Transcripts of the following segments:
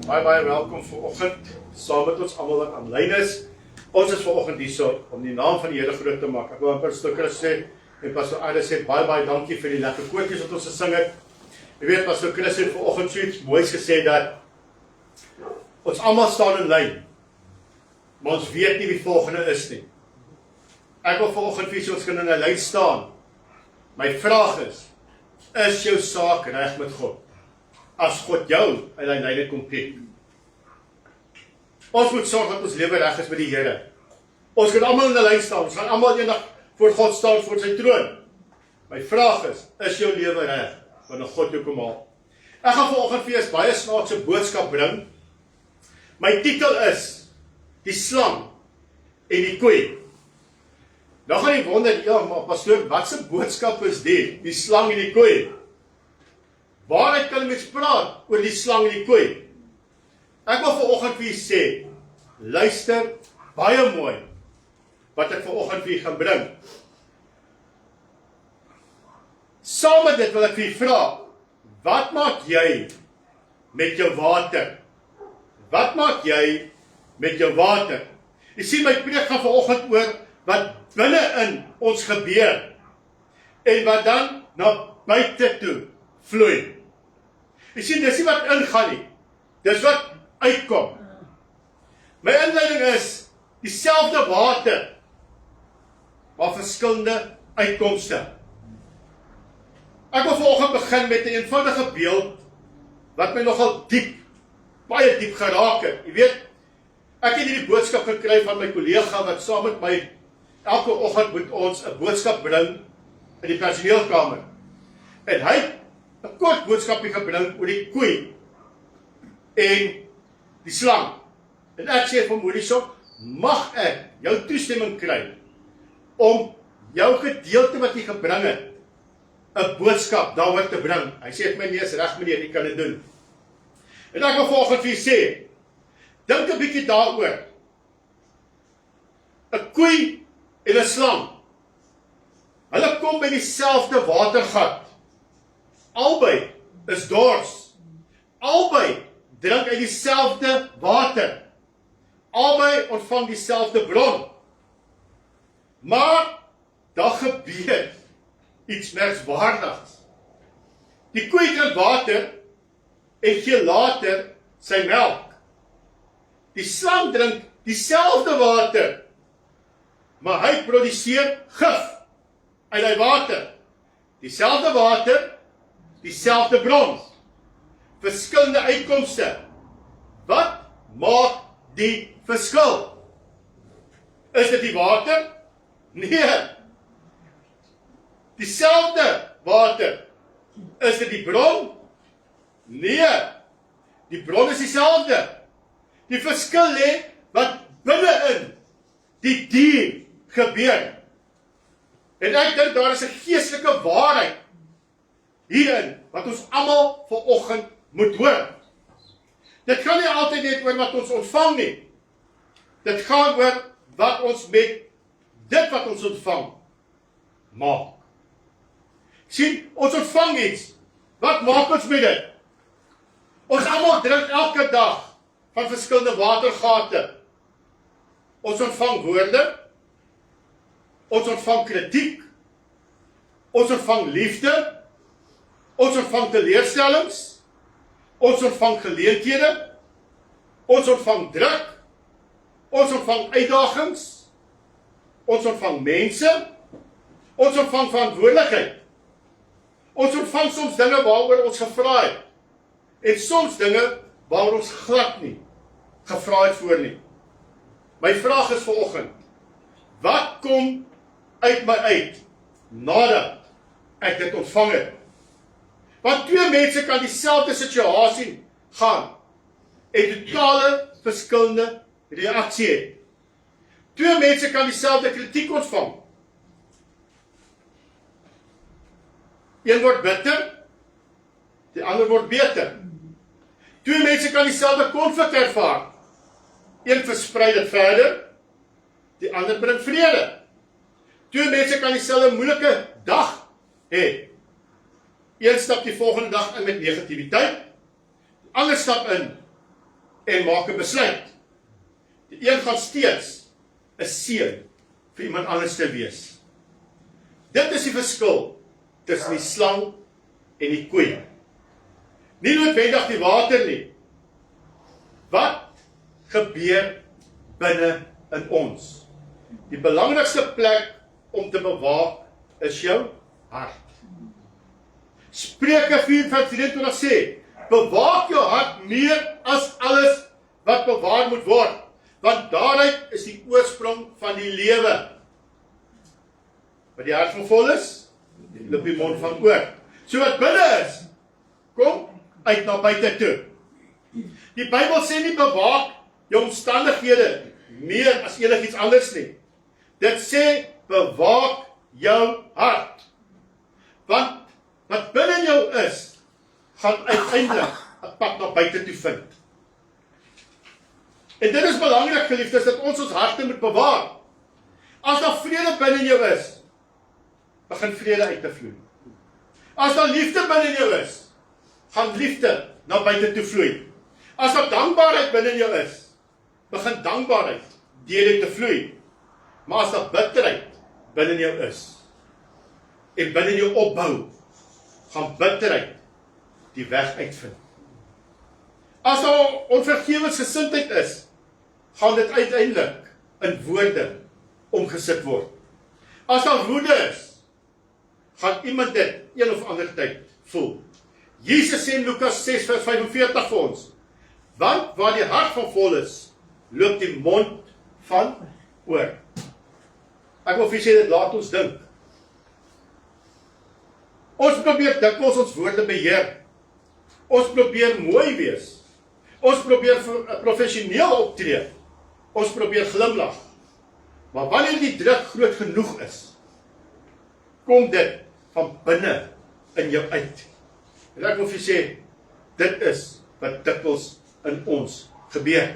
Baie welkom vanoggend saam met ons almal wat aanlyn is. Ons is vanoggend hierso om die naam van die Here groot te maak. Ek wil amper stukke sê en Pastor Ade sê baie dankie vir die lekker koortjies wat ons gesing het. Jy weet Pastor Chris het vanoggend so iets moois gesê dat ons almal staan in lyn. Maar ons weet nie wie volgende is nie. Ek wil vanoggend vir ons kan in 'n lyn staan. My vraag is jou saak reg met God? As God jou in hy lyn kom kyk. Ons moet sorg dat ons lewe reg is met die Here. Ons kan almal in 'n lyn staan. Ons gaan almal eendag voor God staan voor sy troon. My vraag is jou lewe reg wanneer God jou kom haal? Ek gaan vanoggend vir julle baie snaakse boodskap bring. My titel is Die slang en die koei. Nou gaan jy wonder, ja, maar pastoor, wat se boodskap is dit? Die slang en die koei. Waaruit kan mens praat oor die slang en die koei? Ek wil vanoggend vir julle sê, luister baie mooi wat ek vanoggend vir julle gaan bring. Saam met dit wil ek vir julle vra, wat maak jy met jou water? Wat maak jy met jou water? Jy sien, my preek gaan vanoggend oor wat binne in ons gebeur en wat dan na buite toe vloei. Jy sien, dis nie wat ingaan nie, dis wat uitkom. My inleiding is dieselfde water, maar verskillende uitkomste. Ek wil vanoggend begin met 'n eenvoudige beeld wat my nogal baie diep geraak het. Jy weet, ek het hierdie boodskap gekry van my kollega wat saam met my elke oggend moet ons 'n boodskap bring in die personeelkamer. En hy het 'n kort boodskapie gebring oor die koei en die slang. En ek sê vir hom, hierso, mag ek jou toestemming kry om jou gedeelte wat jy gebring het, 'n boodskap daaroor te bring. Hy sê vir my, nee, is reg meneer, jy kan dit doen. En ek wil vanoggend vir julle sê, dink 'n bietjie daaroor. 'n Koei en 'n slang. Hulle kom by dieselfde watergat. Albei is dors. Albei drink uit dieselfde water. Albei ontvang dieselfde bron. Maar daar gebeur iets merkwaardigs. Die koei drink water en gee later sy melk. Die slang drink dieselfde water, maar hy produseer gif uit die water. Dieselfde water, dieselfde bron. Verskillende uitkomste. Wat maak die verskil? Is dit die water? Nee. Dieselfde water. Is dit die bron? Nee. Die bron is dieselfde. Die verskil lê wat binne-in die dier gebeur. En ek dink daar is 'n geestelike waarheid hierin wat ons almal vanoggend moet hoor. Dit gaan nie altyd net oor wat ons ontvang nie. Dit gaan oor wat ons met dit wat ons ontvang maak. Sien, ons ontvang iets. Wat maak ons met dit? Ons almal drink elke dag van verskillende watergate. Ons ontvang woorde. Ons ontvang kritiek. Ons ontvang liefde. Ons ontvang teleurstellings. Ons ontvang geleenthede. Ons ontvang druk. Ons ontvang uitdagings. Ons ontvang mense. Ons ontvang verantwoordelikheid. Ons ontvang soms dinge waaroor ons gevra het. En soms dinge waaroor ons glad nie gevra het voor nie. My vraag is vanoggend, wat kom uit my uit nadat ek dit ontvang het? Want twee mense kan dieselfde situasie gaan en totale verskillende reaksie het. Twee mense kan dieselfde kritiek ontvang. Een word bitter, die ander word beter. Twee mense kan dieselfde konflik ervaar. Een versprei dit verder, die ander bring vrede. Twee mense kan dieselfde moeilike dag hê. Een stap die volgende dag in met negativiteit, die ander stap in en maak 'n besluit. Die een gaan steeds 'n seën vir iemand anders te wees. Dit is die verskil tussen die slang en die koei. Nie noodwendig die water nie. Wat gebeur binne in ons? Die belangrikste plek om te bewaak is jou hart. Spreuke 4:24 sê, bewaak jou hart meer as alles wat bewaar moet word, want daaruit is die oorsprong van die lewe. Wat die hart van vol is, loop die mond van oor. So wat binne is, kom uit na buite toe. Die Bybel sê nie bewaak jou omstandighede meer as enigiets anders nie. Dit sê bewaak jou hart. Want wat binne jou is, gaan uiteindelik 'n pad na buite toe vind. En dit is belangrik, geliefdes, dat ons harte moet bewaar. As daar vrede binne jou is, begin vrede uit te vloei. As daar liefde binne jou is, gaan liefde na buite toe vloei. As daar dankbaarheid binne jou is, begin dankbaarheid deur jou te vloei. Maar as daar bitterheid binne jou is, en binne jou opbou, gaan bitterheid die weg uitvind. As daar onvergewensgesindheid is, gaan dit uiteindelik in woorde omgesit word. As daar woede is, gaan iemand dit een of ander tyd voel. Jesus sê in Lukas 6:45 vir ons, want waar die hart van vol is, loop die mond van oor. Ek wil vir sê, dit laat ons dink. Ons probeer dikwels ons woorde beheer. Ons probeer mooi wees. Ons probeer professioneel optree. Ons probeer glimlag. Maar wanneer die druk groot genoeg is, kom dit van binne in jou uit. En ek wil vir sê, dit is wat dikwels in ons gebeur.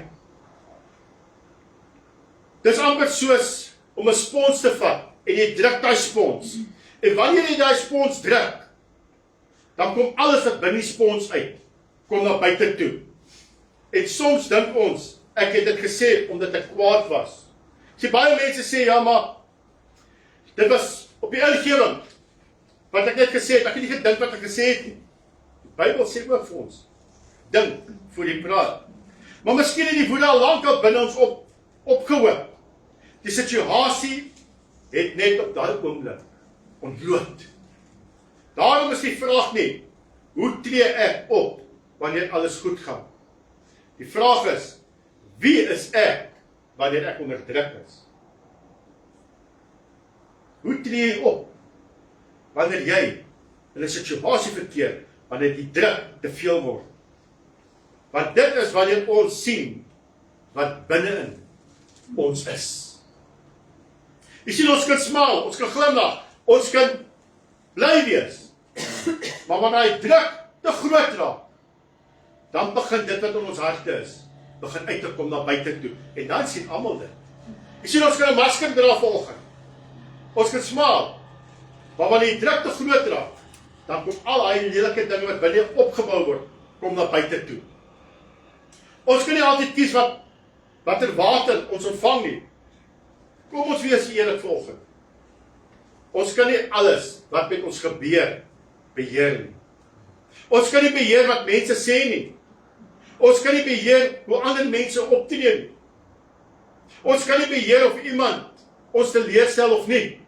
Dit is amper soos om 'n spons te vat en jy druk daai spons. En wanneer jy daai spons druk, dan kom alles wat binne die spons uit, kom na buite toe. En soms dink ons, ek het dit gesê omdat ek kwaad was. Sien, baie mense sê, ja, maar dit was op die ingewing wat ek net gesê het, ek het nie gedink wat ek gesê het nie. Die Bybel sê ook vir ons, dink voor jy praat. Maar miskien het die woede al lank al binne ons opgehoop. Die situasie het net op daai oomblik ontbloot. Daarom is die vraag nie, hoe tree ek op wanneer alles goed gaan? Die vraag is, wie is ek wanneer ek onder druk is? Hoe tree jy op wanneer jy in 'n situasie verkeer, wanneer die druk te veel word? Want dit is wanneer ons sien wat binne-in ons is. Jy sien, ons kan smaal, ons kan glimlag, ons kan bly wees. Maar wanneer hy druk te groot raak, dan begin dit wat in ons harte is, begin uit te kom na buite toe. En dan sien almal dit. Jy sien, ons kan 'n masker dra vanoggend. Ons kan smaal. Maar wanneer die druk te groot raak, dan kom al daai lelike dinge wat binne opgebou word, kom na buite toe. Ons kan nie altyd kies watter water ons ontvang nie. Kom ons wees eerlik vanoggend. Ons kan nie alles wat met ons gebeur beheer nie. Ons kan nie beheer wat mense sê nie. Ons kan nie beheer hoe ander mense optree nie. Ons kan nie beheer of iemand ons teleurstel of nie.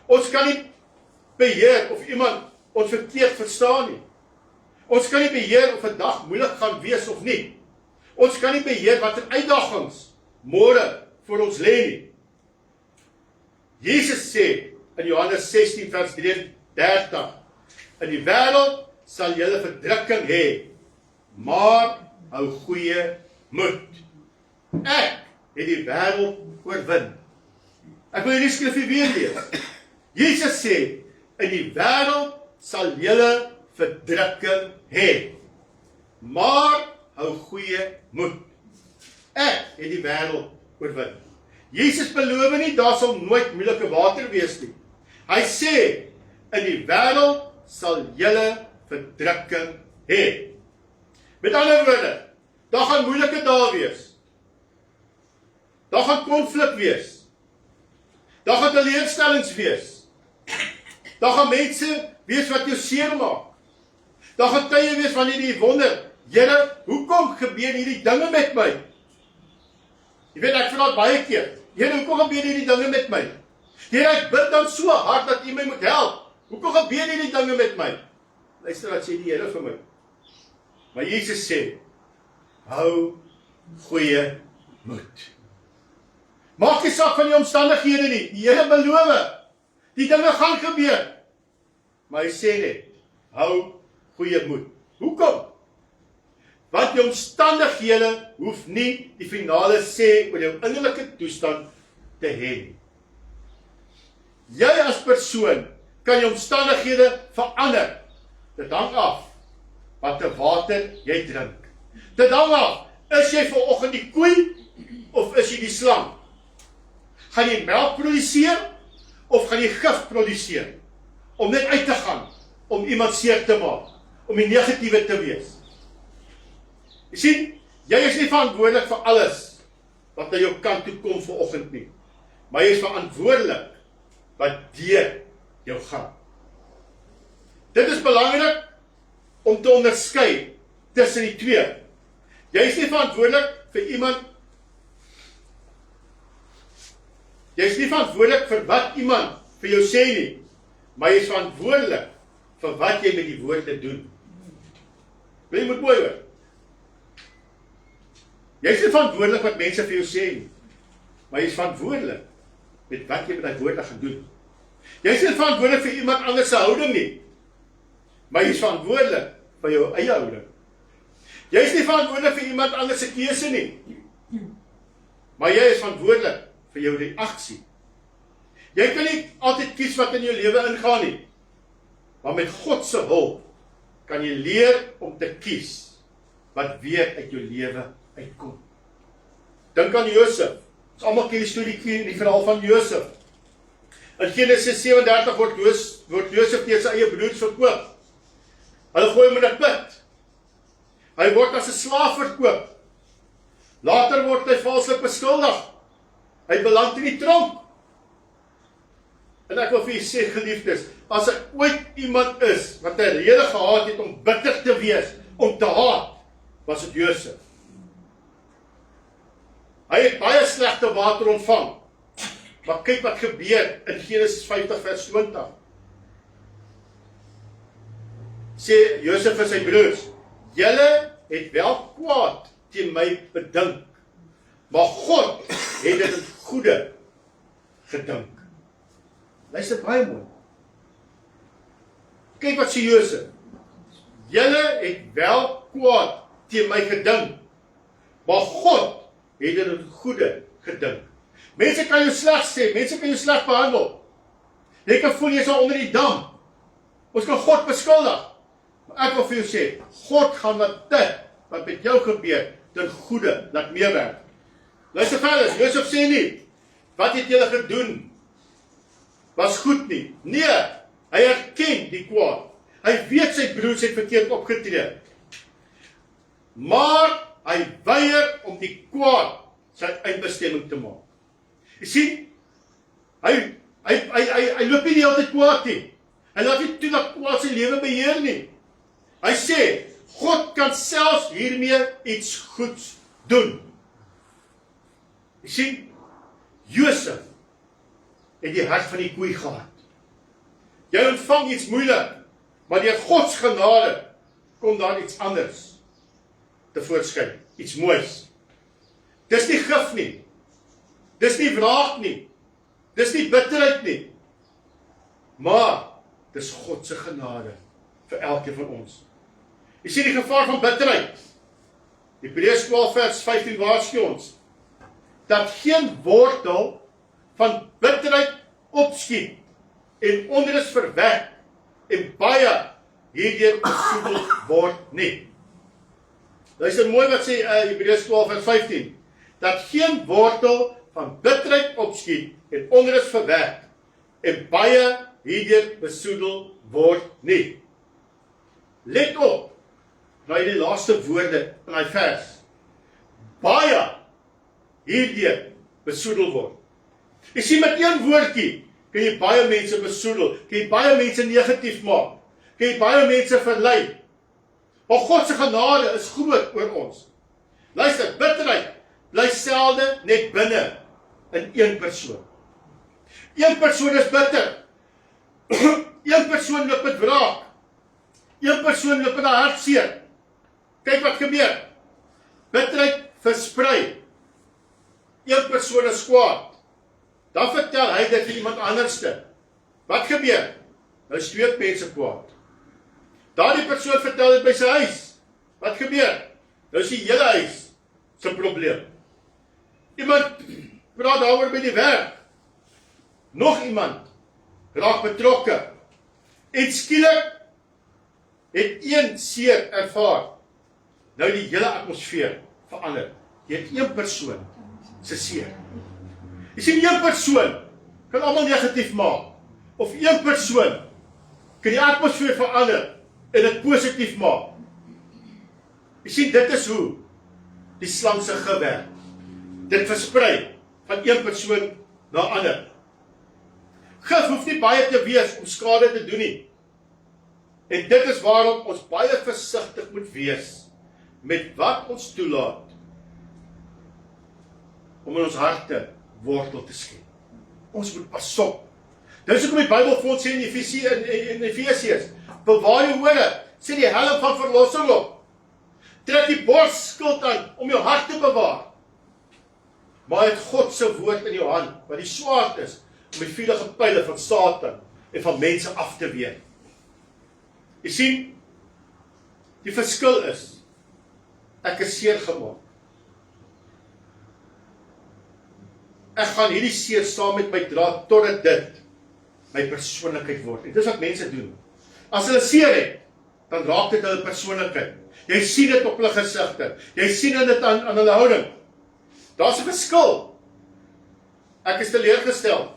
Ons kan nie beheer of iemand ons verkeerd verstaan nie. Ons kan nie beheer of 'n dag moeilik gaan wees of nie. Ons kan nie beheer watter uitdagings môre vir ons lê nie. Jesus sê in Johannes 16 vers 33, in die wêreld sal julle verdrukking hê, maar hou goeie moed. Ek het die wêreld oorwin. Ek wil hierdie skrifgie weer lees. Jesus sê, in die wêreld sal julle verdrukking hê, maar hou goeie moed. Ek het die wêreld oorwin. Jesus beloof nie, daar sal nooit moeilike water wees nie. Hy sê, in die wêreld sal julle verdrukking hê. Met ander woorde, Daar gaan moeilike dae wees. Daar gaan konflik wees. Daar gaan teleurstellings wees. Daar gaan mense wees wat jou seermaak. Daar gaan tye wees wanneer jy wonder, Here, hoekom gebeur hierdie dinge met my? Jy weet, ek vra baie keer, Here, hoekom gebeur hierdie dinge met my? Here, ek bid dan so hard dat U my moet help. Hoekom gebeur hierdie dinge met my? Luister wat sê die Here vir my. Maar Jesus sê, hou goeie moed. Maak nie saak van die omstandighede nie. Die Here beloof, die dinge gaan gebeur. Maar hy sê net, hou goeie moed. Hoekom? Want die omstandighede hoef nie die finale sê oor jou innerlike toestand te hê. Jy as persoon kan jou omstandighede verander. Dit hang af watter water jy drink. Dit hang af, is jy vanoggend die koei of is jy die slang? Gaan jy melk produseer of gaan jy gif produseer? Om net uit te gaan, om iemand seer te maak, om die negatiewe te wees. Jy sien, jy is nie verantwoordelik vir alles wat na jou kant toe kom vanoggend nie. Maar jy is verantwoordelik wat deur jou gaan. Dit is belangrik om te onderskei tussen die twee. Jy is nie verantwoordelik vir iemand. Jy is nie verantwoordelik vir wat iemand vir jou sê nie, maar jy is verantwoordelik vir wat jy met die woorde doen. Wil jy moet mooi hoor? Jy is nie verantwoordelik wat mense vir jou sê nie, maar jy is verantwoordelik met wat jy met die woorde gaan doen. Jy is nie verantwoordelik vir iemand anders se houding nie, maar jy is verantwoordelik vir jou eie houding. Jy is nie verantwoordelik vir iemand anders se keuse nie, maar jy is verantwoordelik vir jou reaksie. Jy kan nie altyd kies wat in jou lewe ingaan nie, maar met God se hulp kan jy leer om te kies wat weer uit jou lewe uitkom. Dink aan Josef. Ons almal ken die storie, die verhaal van Josef. In Genesis 37 word Josef deur sy eie broers verkoop. Hulle gooi hom in 'n put. Hy word as 'n slaaf verkoop. Later word hy valslik beskuldig. Hy beland in die tronk. En ek wil vir julle sê, geliefdes, as er ooit iemand is wat 'n rede gehad het om bitter te wees, om te haat, was dit Josef. Hy het baie slegte water ontvang. Maar kyk wat gebeur in Genesis 50 vers 20. Sê Josef vir sy broers, julle het wel kwaad teen my bedink, maar God het dit in goeie gedink. Luister baie mooi. Kyk wat sê Josef. Julle het wel kwaad teen my gedink, maar God het dit in goeie gedink. Mense kan jou sleg sê, mense kan jou sleg behandel. Jy kan voel jy is al onder die dam. Ons kan God beskuldig. Maar ek wil vir jou sê, God gaan wat met jou gebeur, ten goeie laat meewerk. Luister verder, Josef sê nie, wat het julle gedoen, was goed nie. Nee, hy erken die kwaad. Hy weet sy broers het verkeerd opgetree. Maar hy weier om die kwaad sy eindbestemming te maak. Jy sien, hy loop nie die hele tyd kwaad nie. Hy laat nie toe dat kwaad sy lewe beheer nie. Hy sê, God kan selfs hiermee iets goeds doen. Jy sien, Josef het die hart van die koei gehad. Jy ontvang iets moeilik, maar deur God se genade kom daar iets anders tevoorskyn, iets moois. Dis nie gif nie. Dis nie wraak nie. Dis nie bitterheid nie. Maar dis God se genade vir elkeen van ons. Jy sien die gevaar van bitterheid. Hebreërs 12 vers 15 waarsku ons dat geen wortel van bitterheid opskiet en onrus verwek en baie hierdeur besoedel word nie. Luister mooi wat sê Hebreërs 12 vers 15. Dat geen wortel van bitterheid opskiet en onrus verwek en baie hierdeur besoedel word nie. Let op na die laaste woorde in die vers. baie hierdeur besoedel word. Jy sien met een woordjie, kan jy baie mense besoedel, kan jy baie mense negatief maak, kan jy baie mense verlei. Maar God se genade is groot oor ons. Luister, bitterheid bly selde net binne in een persoon. Een persoon is bitter. Een persoon loop met wraak. Een persoon loop met 'n hartseer. Kyk wat gebeur. Bitterheid versprei. Een persoon is kwaad. Dan vertel hy dit vir iemand anderste. Wat gebeur? Nou is 2 mense kwaad. Daardie persoon vertel dit by sy huis. Wat gebeur? Nou is die hele huis se probleem. Iemand praat daaroor by die werk. Nog iemand raak betrokke. En skielik het een seer ervaar. Nou die hele atmosfeer verander. Jy het een persoon se seer. Jy sien, een persoon kan almal negatief maak. Of een persoon kan die atmosfeer verander en dit positief maak. Jy sien, dit is hoe die slang se gewerk. Dit versprei van een persoon na ander. Gif hoef nie baie te wees om skade te doen nie. En dit is waarom ons baie versigtig moet wees met wat ons toelaat om in ons harte wortel te skiet. Ons moet pas op. Dis hoekom die Bybel vir ons sê in Efesiërs, bewaar jou ore, sê die helm van verlossing op. Trek die borsskild aan om jou hart te bewaar. Maar het God se woord in jou hand, wat die swaard is, om die vuurige pyle van Satan en van mense af te weer. Jy sien, die verskil is, ek is seer gemaak. Ek gaan hierdie seer saam met my dra, totdat dit my persoonlikheid word. En dis wat mense doen. As hulle seer het, dan raak dit hulle persoonlikheid. Jy sien dit op hulle gesigte. Jy sien dit aan hulle houding. Daar's 'n verskil. Ek is teleurgestel.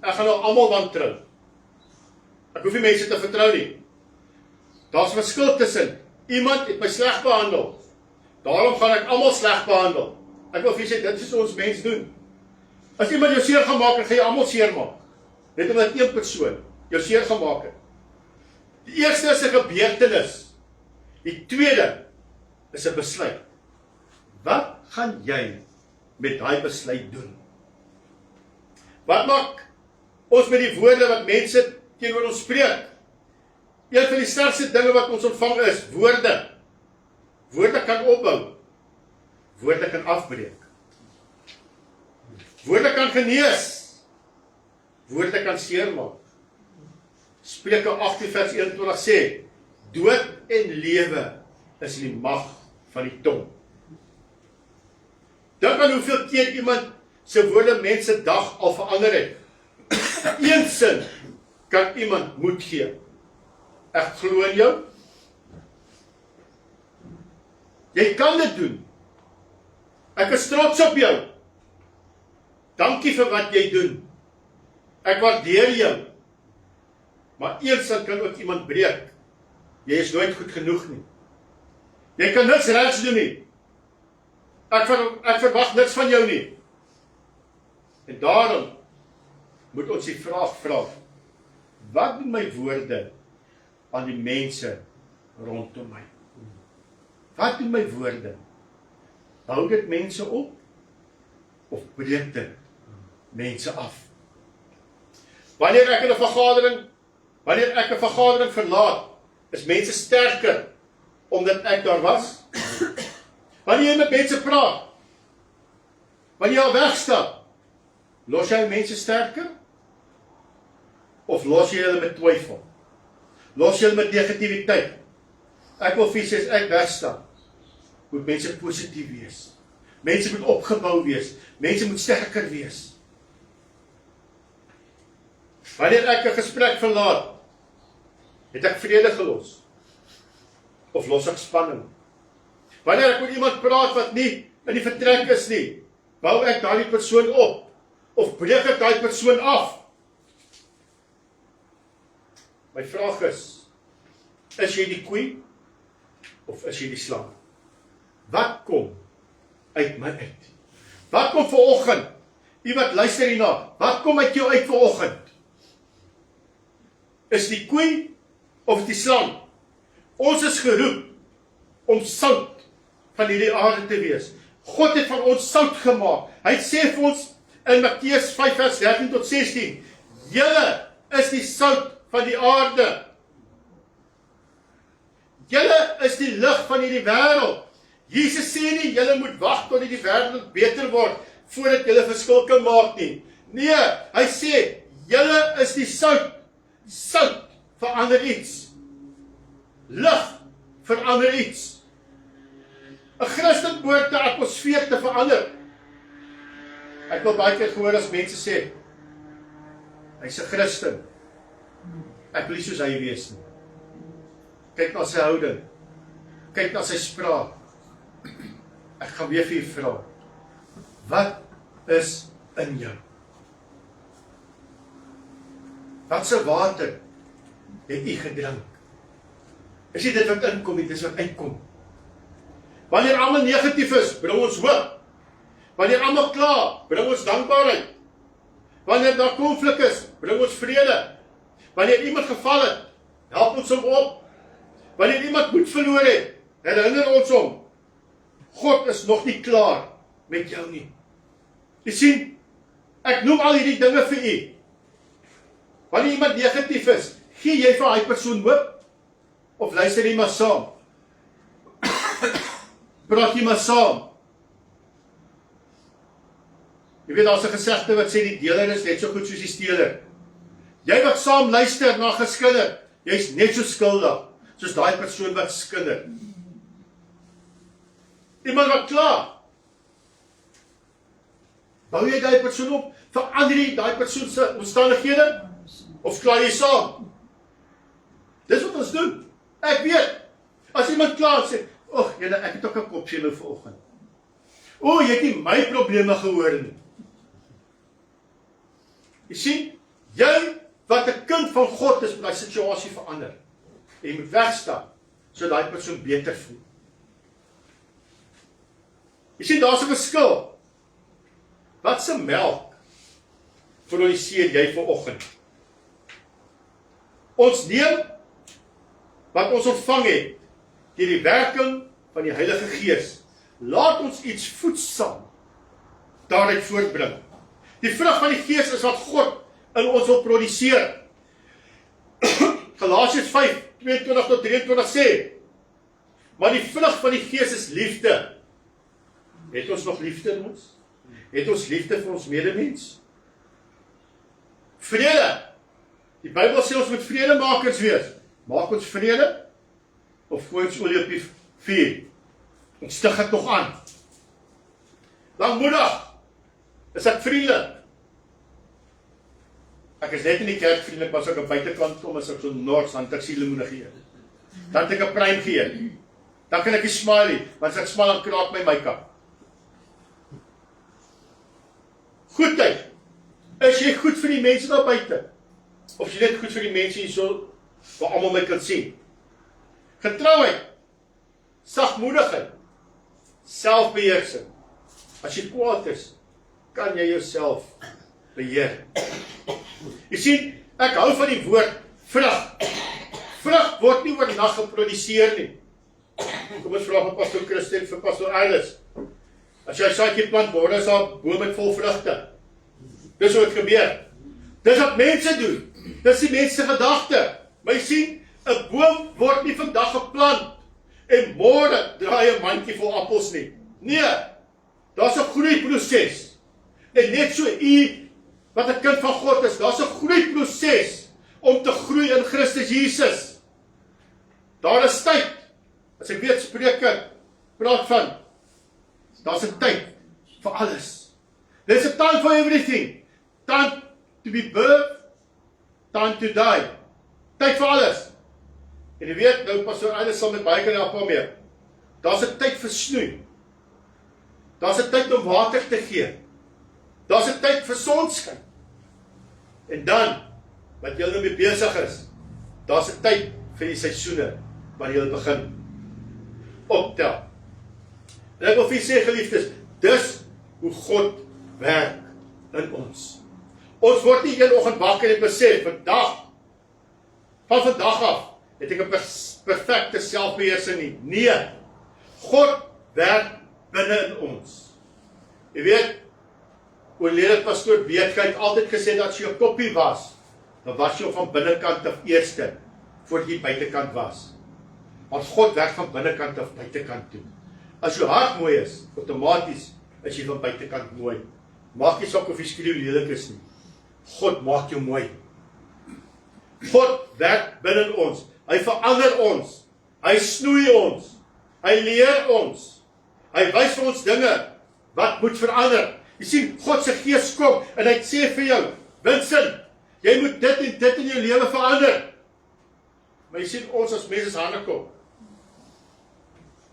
Ek gaan nou almal wantrou. Ek hoef nie mense te vertrou nie. Daar's 'n verskil tussen iemand het my sleg behandel. Daarom gaan ek almal sleg behandel. Ek wil vir julle sê, dit is wat ons mens doen. As iemand jou seer gemaak het, gaan jy almal seer maak. Net omdat een persoon jou seer gemaak het. Die eerste is 'n gebeurtenis. Die tweede is 'n besluit. Wat gaan jy met daai besluit doen? Wat maak ons met die woorde wat mense teenoor ons spreek? Een van die sterkste dinge wat ons ontvang is woorde. Woorde kan opbou. Woorde kan afbreek. Woorde kan genees. Woorde kan seermaak. Spreuke 18:21 sê, dood en lewe is in die mag van die tong. Dink aan hoeveel keer iemand se woorde mense dag al verander het. Een sin kan iemand moed gee. Ek glo in jou. Jy kan dit doen. Ek is trots op jou. Dankie vir wat jy doen. Ek waardeer jou. Maar een sin kan ook iemand breek. Jy is nooit goed genoeg nie. Jy kan niks regs doen nie. Ek verwag niks van jou nie. En daarom moet ons die vraag vra, wat doen my woorde aan die mense rondom my? Wat doen my woorde? Hou dit mense op? Of breek dit mense af? Wanneer ek 'n vergadering verlaat, is mense sterker omdat ek daar was. Wanneer jy met mense praat, wanneer jy al wegstap, los jy mense sterker? Of los jy hulle met twyfel? Los jy hulle met negativiteit? Ek wil vir sê, as ek wegstap, moet mense positief wees. Mense moet opgebou wees. Mense moet sterker wees. Wanneer ek 'n gesprek verlaat, het ek vrede gelos? Of los ek spanning? Wanneer ek met iemand praat wat nie in die vertrek is nie, bou ek daardie persoon op? Of breek ek daai persoon af? My vraag is jy die koei? Of is jy die slang? Wat kom uit my uit? Wat kom vanoggend? U wat luister hierna, wat kom uit jou uit vanoggend? Is die koei of die slang? Ons is geroep om sout van hierdie aarde te wees. God het van ons sout gemaak. Hy sê vir ons in Matteus 5 vers 13 tot 16, julle is die sout van die aarde. Julle is die lig van hierdie wêreld. Jesus sê nie, julle moet wag tot die wêreld beter word, voordat julle verskil kan maak nie. Nee, hy sê, julle is die sout. Sout verander iets. Lig verander iets. 'n Christen behoort die atmosfeer te verander. Ek wil baie keer gehoor as mense sê, hy's 'n Christen. Ek wil nie soos hy wees nie. Kyk na sy houding. Kyk na sy spraak. Ek gaan weer vir u vra. Wat is in jou? Wat se water het u gedrink? Is nie dit wat inkom nie, dis wat uitkom. Wanneer almal negatief is, bring ons hoop. Wanneer almal kla, bring ons dankbaarheid. Wanneer daar konflik is, bring ons vrede. Wanneer iemand geval het, help ons hom op. Wanneer iemand moed verloor het, herinner ons hom. God is nog nie klaar met jou nie. Jy sien, ek noem al hierdie dinge vir u. Wanneer iemand negatief is, gee jy vir hy persoon hoop? Of luister jy maar saam? Praat jy maar saam? Jy weet, daar's 'n gesegde wat sê die deler is net so goed soos die steler. Jy wat saam luister na geskinder, jy's net so skuldig soos daai persoon wat skinder. Iemand wat kla, bou jy daai persoon op, verander jy daai persoon se omstandighede, of kla jy saam? Dis wat ons doen. Ek weet, as iemand kla en sê, "Ag, julle, ek het ook 'n kopsenuw vanoggend. O, jy het nie my probleme gehoor nie." Jy sien, jy wat 'n kind van God is, moet daai situasie verander. Jy moet wegstap, so daai persoon beter voel. Jy sien, daar's 'n verskil. Wat se melk produseer jy vanoggend? Ons neem wat ons ontvang het, deur die werking van die Heilige Gees. Laat ons iets voedsaam daaruit voortbring. Die vrug van die Gees is wat God in ons wil produseer. Galasiërs 5, 22 tot 23 sê, maar die vrug van die Gees is liefde. Het ons nog liefde in ons? Het ons liefde vir ons medemens? Vrede. Die Bybel sê ons moet vredemakers wees. Maak ons vrede, of gooi ons olie op die vuur? Ons stig het nog aan. Langmoedig. Is ek vriendelik? Ek is net in die kerk vriendelik, maar as ek op buitekant kom, as ek so nors, dan het ek sielemoene gee. Dan het ek 'n pruim gee. Dan kan ek nie smiley, want as ek smile, dan kraak my make-up. Goedheid. Is jy goed vir die mense daar buite? Of is jy net goed vir die mense hier so, waar almal my kan sien? Getrouheid. Sagmoedigheid. Selfbeheersing. As jy kwaad is, kan jy jouself beheer. Jy sien, ek hou van die woord vrug. Vrug word nie oornag geproduseer nie. Kom ons vra vir Pastor Christen, vir Pastor Alice. As jy 'n saadjie plant, word daar 'n boom met vol vrugte. Dis wat gebeur. Dis wat mense doen. Dis die mense se gedagte. Maar jy sien, 'n boom word nie vandag geplant en môre draai 'n mandjie vol appels nie. Nee, daar's 'n groeiproses. En net so u wat 'n kind van God is, daar's 'n groeiproses om te groei in Christus Jesus. Daar is tyd. As ek weet Spreuke praat van, daar's 'n tyd vir alles. There's a time for everything. Time to be birthed, time to die. Tyd vir alles. En jy weet, nou Pastor Alice sal met baie kan help daarmee. Daar's 'n tyd vir snoei. Daar's 'n tyd om water te gee. Daar's 'n tyd vir sonskyn. En dan, wat jy nou mee besig is, daar's 'n tyd vir die seisoene, waar jy begin optel. En ek wil vir julle sê, geliefdes, dis hoe God werk in ons. Ons word nie een oggend wakker en besef, van vandag af, het ek 'n perfekte selfbeheersing nie. Nee, God werk binne in ons. Jy weet, oorlede pastoor Beetke het altyd gesê dat as jy 'n koppie was, dan was jy van binnekant af eerste, voordat jy buitekant was. Want God werk van binnekant af buitekant toe. As jou hart mooi is, outomaties is jy van buitekant mooi. Maak nie saak of jy skreeu lelik is nie. God maak jou mooi. God werk binne in ons. Hy verander ons. Hy snoei ons. Hy leer ons. Hy wys vir ons dinge wat moet verander. Jy sien, God se gees kom en hy sê vir jou, Vincent, jy moet dit en dit in jou lewe verander. Maar jy sien, ons as mense hande kom.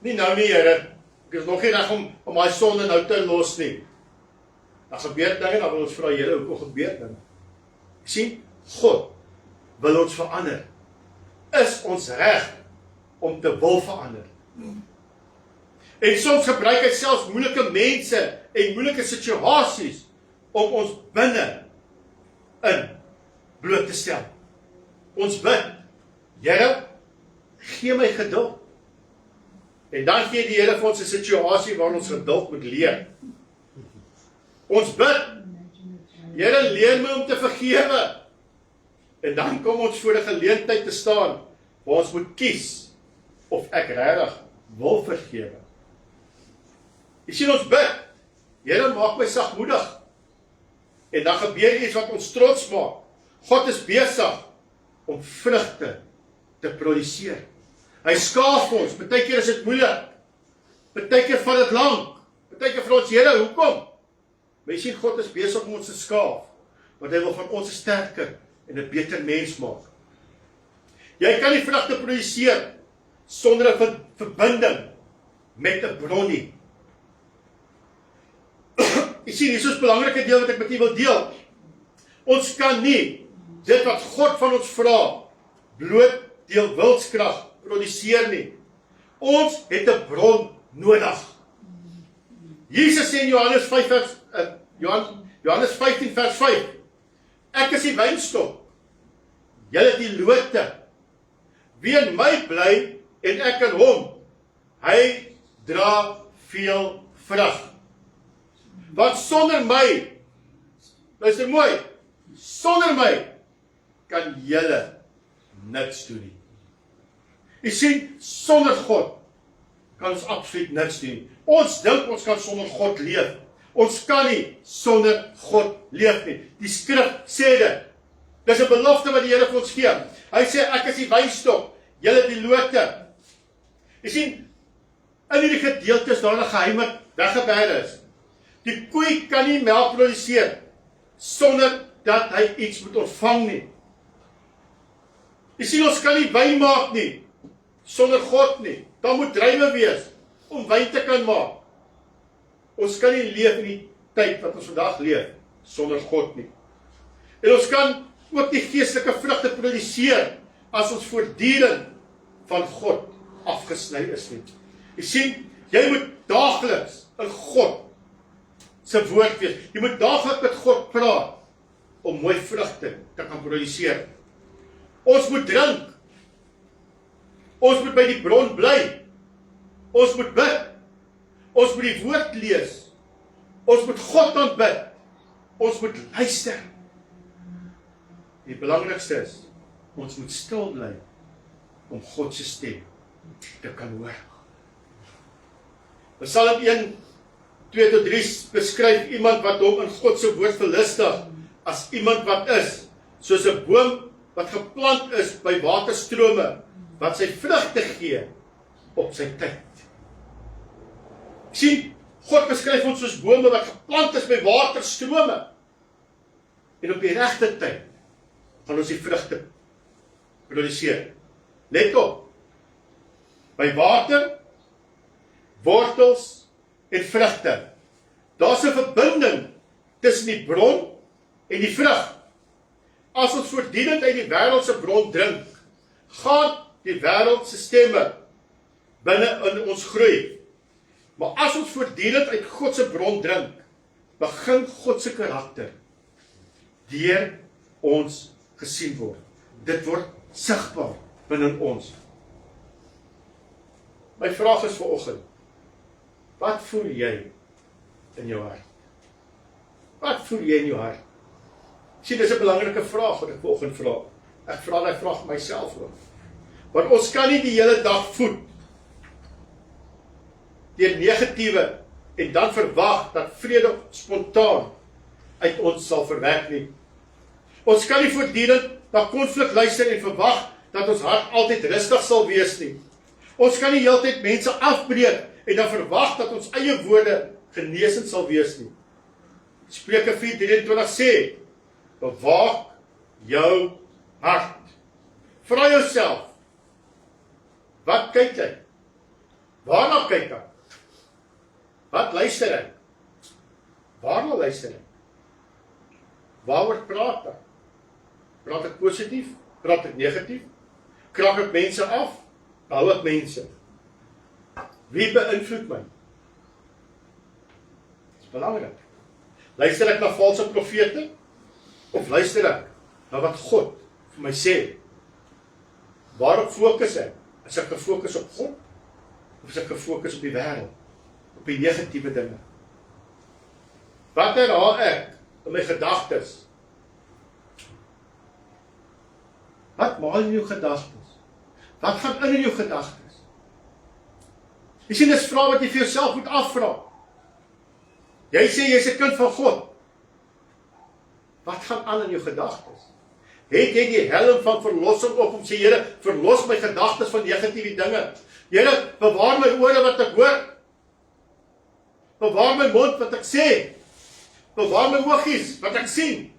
Nie nou nie, Here. Ek is nog nie reg om my sonde nou te los nie. Dan gebeur dinge, dan wil ons vra, Here, hoekom gebeur dinge? Jy sien, God wil ons verander. Is ons reg om te wil verander? En soms gebruik hy selfs moeilike mense en moeilike situasies om ons binne in bloot te stel. Ons bid, Here, gee my geduld. En dan gee die Here vir ons 'n situasie waar ons geduld moet leer. Ons bid, Here, leer my om te vergewe. En dan kom ons voor 'n geleentheid te staan waar ons moet kies of ek regtig wil vergewe. Jy sien, ons bid, Here, maak my sagmoedig. En dan gebeur iets wat ons trots maak. God is besig om vrugte te produseer. Hy skaaf ons, partykeer is dit moeilik. Partykeer vat dit lank. Partykeer vir ons, Here, hoekom? Maar jy sien, God is besig om ons te skaaf, want hy wil van ons 'n sterker en 'n beter mens maak. Jy kan nie vrugte produseer sonder 'n verbinding met 'n bron nie. Jy sien, hier is 'n belangrike deel wat ek met julle wil deel. Ons kan nie dit wat God van ons vra, bloot deel wilskrag produseer nie. Ons het 'n bron nodig. Jesus sê in Johannes 15 vers 5, ek is die wynstok, julle die lote. Wie in my bly en ek in hom, hy dra veel vrug. Want sonder my, luister mooi, sonder my kan julle niks doen nie. Jy sien, sonder God kan ons absoluut niks doen. Ons dink ons kan sonder God leef. Ons kan nie sonder God leef nie. Die skrif sê dit. Dis 'n belofte wat die Here vir ons gee. Hy sê, ek is die wynstok, julle die lote. Jy sien, in hierdie gedeelte is daar 'n geheim wat weggeberg is. Die koei kan nie melk produseer sonder dat hy iets moet ontvang nie. Jy sien, ons kan nie wyn maak nie sonder God nie. Daar moet druiwe wees om wyn te kan maak. Ons kan nie leef in die tyd wat ons vandag leef sonder God nie. En ons kan ook die geestelike vrugte produseer as ons voortdurend van God afgesny is nie. Jy sien, jy moet daagliks in God se woord wees. Jy moet daagliks met God praat om mooi vrugte te kan produseer. Ons moet drink. Ons moet by die bron bly. Ons moet bid. Ons moet die woord lees. Ons moet God aanbid. Ons moet luister. Die belangrikste is, ons moet stil bly om God se stem te kan hoor. Psalm 1, 2-3 beskryf iemand wat hom in God se woord verlustig as iemand wat is soos 'n boom wat geplant is by waterstrome wat sy vrugte gee op sy tyd. Sien, God beskryf ons soos bome wat geplant is by waterstrome en op die regte tyd gaan ons die vrugte produseer. Let op, by water, wortels en vrugte. Daar's 'n verbinding tussen die bron en die vrug. As ons voortdurend uit die wêreld se bron drink, gaan die wêreld se stemme binne in ons groei. Maar as ons voortdurend uit God se bron drink, begin God se karakter deur ons gesien word. Dit word sigbaar binne ons. My vraag is vanoggend, wat voel jy in jou hart? Wat voel jy in jou hart? Sien, dis 'n belangrike vraag wat ek vanoggend vra. Ek vra daai vraag myself ook. Want ons kan nie die hele dag voed deur negatiewe en dan verwag dat vrede spontaan uit ons sal verwerk nie. Ons kan nie voortdurend na konflik luister en verwag dat ons hart altyd rustig sal wees nie. Ons kan nie heeltyd mense afbreek en dan verwag dat ons eie woorde genesend sal wees nie. Spreuke 4:23 sê, bewaak jou hart. Vra jouself, wat kyk jy? Waarna kyk ek? Wat luister ek? Waarna luister ek? Waaroor praat ek? Praat ek positief? Praat ek negatief? Kraak ek mense af? Hou ek mense? Wie beïnvloed my? Dit is belangrik. Luister ek na valse profete? Of luister ek na wat God vir my sê? Waarop fokus ek? Is ek gefokus op God? Of is ek gefokus op die wêreld? Op die negatiewe dinge? Wat herhaal ek in my gedagtes? Wat maal in jou gedagtes? Wat gaan in jou gedagtes? Jy sien, dis vrae wat jy vir jouself moet afvra. Jy sê jy's 'n kind van God. Wat gaan aan in jou gedagtes? Het jy die helm van verlossing op om sê, Here, verlos my gedagtes van negatiewe dinge. Here, bewaar my ore wat ek hoor. Bewaar my mond wat ek sê. Bewaar my oogies wat ek sien.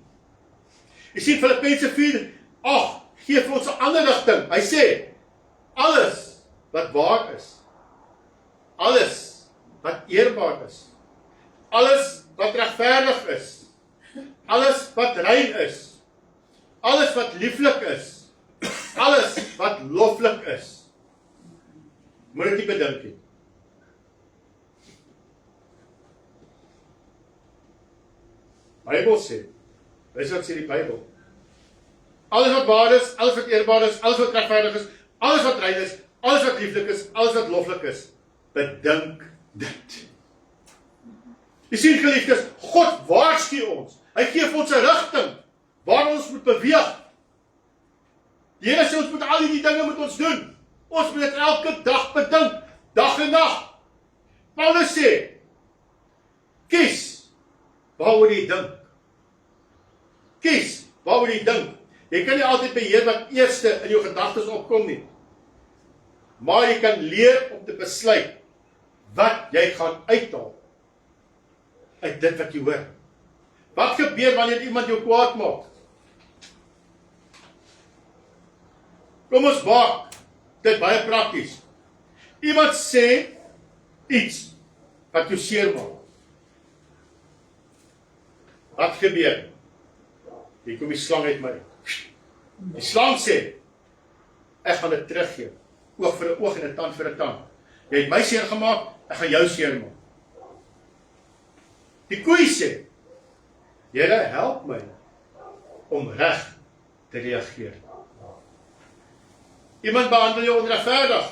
Jy sien Filippense 4:8 gee vir ons 'n ander rigting. Hy sê, alles wat waar is, alles wat eerbaar is, alles wat regverdig is, alles wat rein is, alles wat lieflik is, alles wat loflik is, moet dit nie bedink nie. Bybel sê, weet wat sê die Bybel? Alles wat waar is, alles wat eerbaar is, alles wat regverdig is, alles wat rein is, alles wat lieflik is, alles wat loflik is, bedink dit. Jy sien geliefdes, God waarsku ons. Hy gee vir ons 'n rigting waar ons moet beweeg. Die Here sê ons moet al hierdie dinge moet ons doen. Ons moet dit elke dag bedink, dag en nag. Paulus sê, kies waaroor jy dink. Kies waaroor jy dink. Jy kan nie altyd beheer wat eerste in jou gedagtes opkom nie. Maar jy kan leer om te besluit wat jy gaan uithaal uit dit wat jy hoor. Wat gebeur wanneer iemand jou kwaad maak? Kom ons maak dit baie prakties. Iemand sê iets wat jou seermaak. Wat gebeur? Hier kom die slang uit my. Die slang sê, ek gaan dit teruggee. Oog vir 'n oog en 'n tand vir 'n tand. Jy het my seer gemaak, ek gaan jou seer maak. Die koei sê, Here, help my om reg te reageer. Iemand behandel jou onregverdig.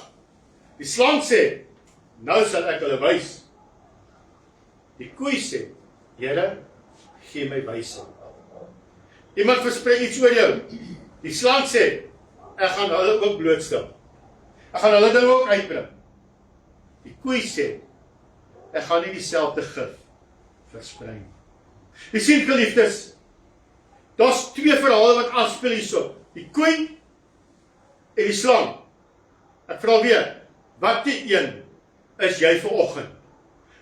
Die slang sê, nou sal ek hulle wys. Die koei sê, Here, gee my wysheid. Iemand versprei iets oor jou. Die slang sê, ek gaan hulle ook blootstel. Ek gaan hulle dinge ook uitbring. Die koei sê, ek gaan nie dieselfde gif versprei nie. Jy sien geliefdes, daar's twee verhale wat afspeel hierso. Die koei en die slang. Ek vra weer, wat die een is jy vanoggend?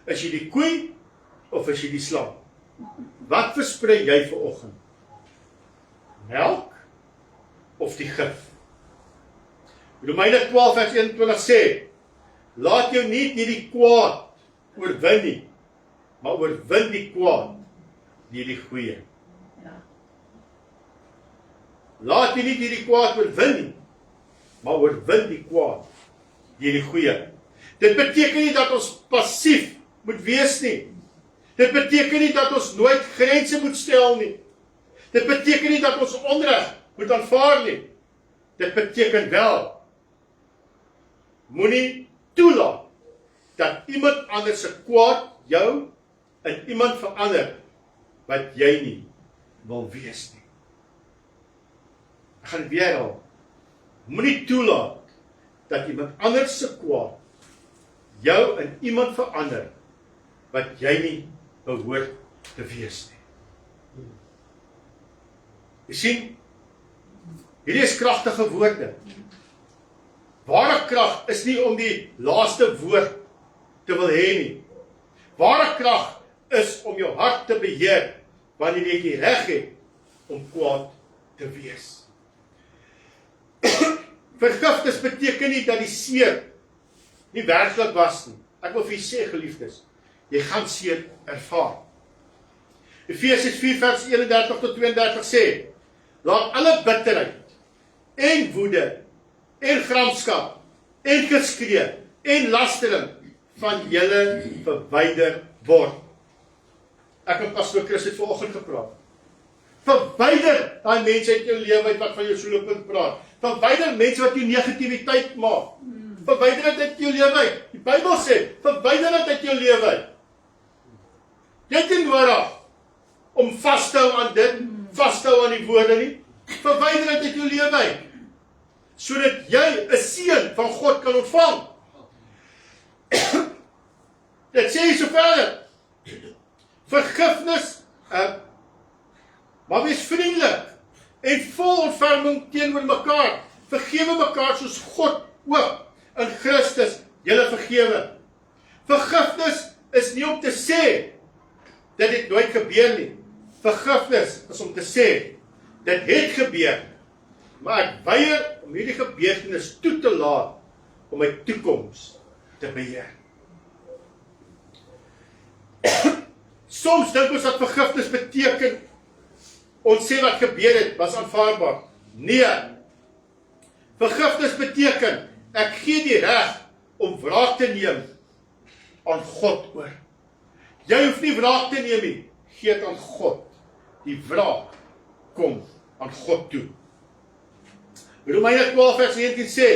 Is jy die koei of is jy die slang? Wat versprei jy vanoggend? Melk of die gif? Romeine 12 vers 21 sê, laat jou nie die kwaad oorwin nie, maar oorwin die kwaad deur die goeie. Laat jy nie die kwaad oorwin nie, maar oorwin die kwaad deur die goeie. Dit beteken nie dat ons passief moet wees nie. Dit beteken nie dat ons nooit grense moet stel nie. Dit beteken nie dat ons onreg moet aanvaar nie. Dit beteken wel, moenie toelaat dat iemand anders se kwaad jou in iemand verander wat jy nie wil wees nie. Ek gaan weer herhaal. Moenie toelaat dat iemand anders se kwaad jou in iemand verander wat jy nie behoort te wees nie. Jy sien, hierdie is kragtige woorde. Ware krag is nie om die laaste woord te wil hê nie. Ware krag is om jou hart te beheer wanneer jy die reg het om kwaad te wees. Vergifnis beteken nie dat die seer nie werklik was nie. Ek wil vir julle sê, geliefdes, jy gaan seer ervaar. Efesiërs 4 vers 31 tot 32 sê, laat alle bitterheid en woede en gramskap en geskree en lastering van julle verwyder word. Ek en pastoor Chris het vanoggend gepraat. Verwyder daai mense uit jou lewe uit wat van jou soelopunt praat. Verwyder mense wat jou negativiteit maak. Verwyder dit uit jou lewe uit. Die Bybel sê, verwyder dit uit jou lewe uit. Jy het nie nodig om vas te hou aan dit, vas te hou aan die woorde nie. Verwyder dit uit jou lewe uit, sodat jy 'n seën van God kan ontvang. Dit sê hy so verder. Vergifnis, maar wees vriendelik en vol ontferming teenoor mekaar. Vergewe mekaar soos God ook in Christus julle vergewe. Vergifnis is nie om te sê dat dit nooit gebeur nie. Vergifnis is om te sê, dit het gebeur, maar ek weier om hierdie gebeurtenis toe te laat om my toekoms te beheer. Soms dink ons dat vergifnis beteken, ons sê wat gebeur het, was aanvaarbaar. Nee. Vergifnis beteken, ek gee die reg om wraak te neem aan God oor. Jy hoef nie wraak te neem nie, gee dit aan God. Die wraak kom aan God toe. Romeine 12 vers 19 sê,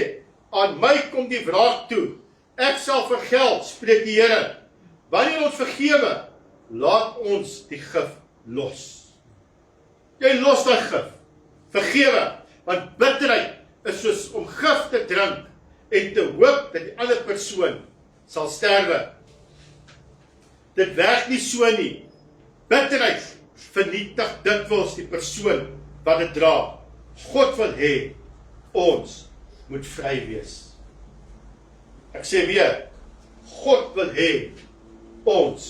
aan my kom die wraak toe, ek sal vergeld, spreek die Here. Wanneer ons vergewe, laat ons die gif los. Jy los daai gif, vergewe, want bitterheid is soos om gif te drink en te hoop dat die ander persoon sal sterwe. Dit werk nie so nie. Bitterheid vernietig dikwels die persoon wat dit dra. God wil hê ons moet vry wees. Ek sê weer, God wil hê ons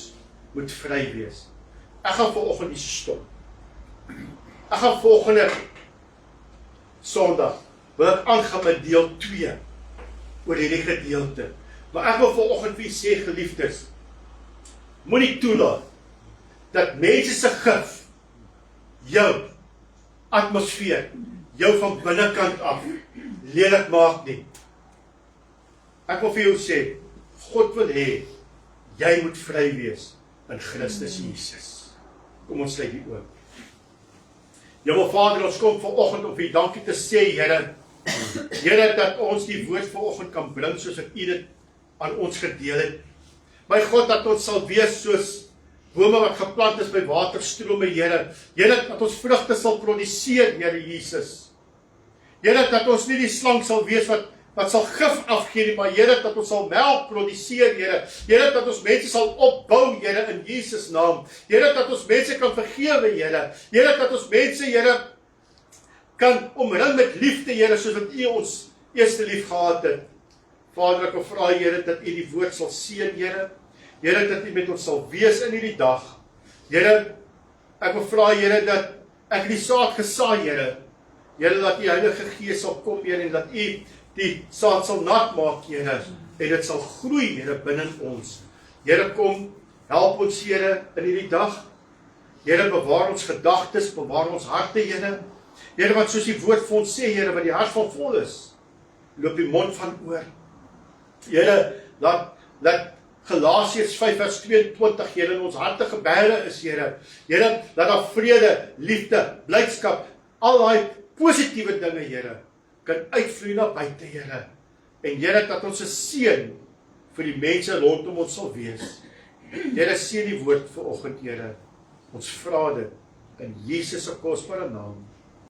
moet vry wees. Ek gaan vanoggend nie stop. Ek gaan volgende Sondag wil ek aangaan met deel 2 oor hierdie gedeelte. Maar ek wil vanoggend vir julle sê, geliefdes, moenie toelaat dat mense se gif jou atmosfeer, jou van binnekant af lelik maak nie. Ek wil vir jou sê, God wil hê jy moet vry wees in Christus Jesus. Kom ons sluit die oë. Hemel Vader, ons kom vanoggend om vir U dankie te sê, Here. Here, dat ons die woord vanoggend kan bring soos wat U dit aan ons gedeel het. My God, dat ons sal wees soos bome wat geplant is by waterstrome, Here. Here, dat ons vrugte sal produseer, Here Jesus. Here, dat ons nie die slang sal wees wat sal gif afgee nie, maar Here, dat ons sal melk produseer, Here. Here, dat ons mense sal opbou, Here, in Jesus naam. Here, dat ons mense kan vergewe, Here. Here, dat ons mense, Here, kan omring met liefde, Here, soos wat U ons eerste lief gehad het. Vader, ek wil vra, Here, dat U die woord sal seën, Here. Here, dat U met ons sal wees in hierdie dag. Here, ek wil vra, Here, dat ek die saad gesaai, Here. Here, dat U Heilige Gees sal kom, Here, en dat U die saad sal nat maak, Here, en dit sal groei, Here, binne ons. Here, kom, help ons, Here, in hierdie dag. Here, bewaar ons gedagtes, bewaar ons harte, Here. Here, wat soos die woord vir ons sê, Here, wat die hart van vol is, loop die mond van oor. Here, Laat Galasiërs 5:22, Here, in ons harte gebede is, Here. Here, laat daar vrede, liefde, blydskap, al daai positiewe dinge, Here, kan uitvloei na buite, Here. En Here, dat ons 'n seën vir die mense rondom ons sal wees. Here, seën die woord vanoggend, Here. Ons vra dit in Jesus se kosbare naam.